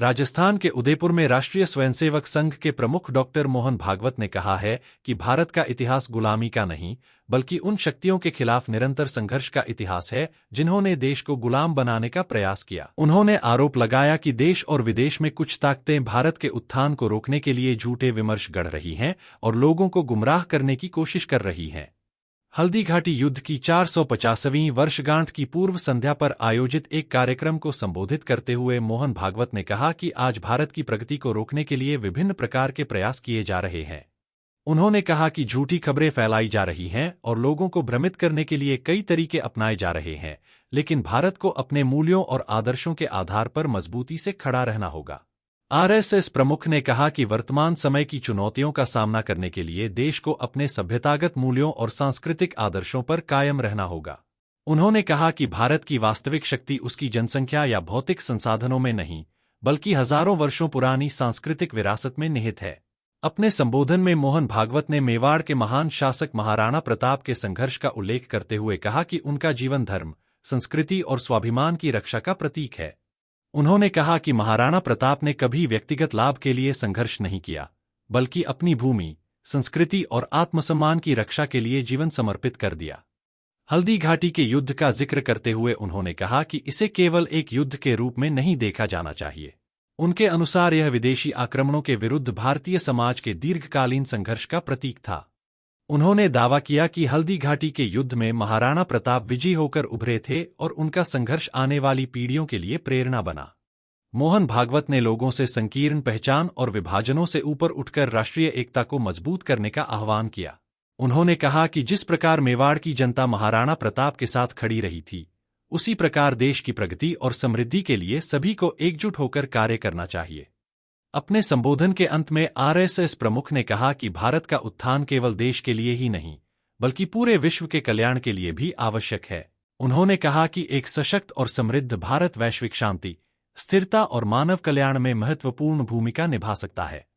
राजस्थान के उदयपुर में राष्ट्रीय स्वयंसेवक संघ के प्रमुख डॉक्टर मोहन भागवत ने कहा है कि भारत का इतिहास गुलामी का नहीं, बल्कि उन शक्तियों के खिलाफ निरंतर संघर्ष का इतिहास है जिन्होंने देश को गुलाम बनाने का प्रयास किया। उन्होंने आरोप लगाया कि देश और विदेश में कुछ ताकतें भारत के उत्थान को रोकने के लिए झूठे विमर्श गढ़ रही हैं और लोगों को गुमराह करने की कोशिश कर रही हैं। हल्दीघाटी युद्ध की 450वीं वर्षगांठ की पूर्व संध्या पर आयोजित एक कार्यक्रम को संबोधित करते हुए मोहन भागवत ने कहा कि आज भारत की प्रगति को रोकने के लिए विभिन्न प्रकार के प्रयास किए जा रहे हैं। उन्होंने कहा कि झूठी खबरें फैलाई जा रही हैं और लोगों को भ्रमित करने के लिए कई तरीके अपनाए जा रहे हैं, लेकिन भारत को अपने मूल्यों और आदर्शों के आधार पर मजबूती से खड़ा रहना होगा। आरएसएस प्रमुख ने कहा कि वर्तमान समय की चुनौतियों का सामना करने के लिए देश को अपने सभ्यतागत मूल्यों और सांस्कृतिक आदर्शों पर कायम रहना होगा। उन्होंने कहा कि भारत की वास्तविक शक्ति उसकी जनसंख्या या भौतिक संसाधनों में नहीं, बल्कि हजारों वर्षों पुरानी सांस्कृतिक विरासत में निहित है। अपने संबोधन में मोहन भागवत ने मेवाड़ के महान शासक महाराणा प्रताप के संघर्ष का उल्लेख करते हुए कहा कि उनका जीवन धर्म, संस्कृति और स्वाभिमान की रक्षा का प्रतीक है। उन्होंने कहा कि महाराणा प्रताप ने कभी व्यक्तिगत लाभ के लिए संघर्ष नहीं किया, बल्कि अपनी भूमि, संस्कृति और आत्मसम्मान की रक्षा के लिए जीवन समर्पित कर दिया। हल्दीघाटी के युद्ध का जिक्र करते हुए उन्होंने कहा कि इसे केवल एक युद्ध के रूप में नहीं देखा जाना चाहिए। उनके अनुसार यह विदेशी आक्रमणों के विरुद्ध भारतीय समाज के दीर्घकालीन संघर्ष का प्रतीक था। उन्होंने दावा किया कि हल्दीघाटी के युद्ध में महाराणा प्रताप विजयी होकर उभरे थे और उनका संघर्ष आने वाली पीढ़ियों के लिए प्रेरणा बना। मोहन भागवत ने लोगों से संकीर्ण पहचान और विभाजनों से ऊपर उठकर राष्ट्रीय एकता को मजबूत करने का आह्वान किया। उन्होंने कहा कि जिस प्रकार मेवाड़ की जनता महाराणा प्रताप के साथ खड़ी रही थी, उसी प्रकार देश की प्रगति और समृद्धि के लिए सभी को एकजुट होकर कार्य करना चाहिए। अपने संबोधन के अंत में आरएसएस प्रमुख ने कहा कि भारत का उत्थान केवल देश के लिए ही नहीं, बल्कि पूरे विश्व के कल्याण के लिए भी आवश्यक है। उन्होंने कहा कि एक सशक्त और समृद्ध भारत वैश्विक शांति, स्थिरता और मानव कल्याण में महत्वपूर्ण भूमिका निभा सकता है।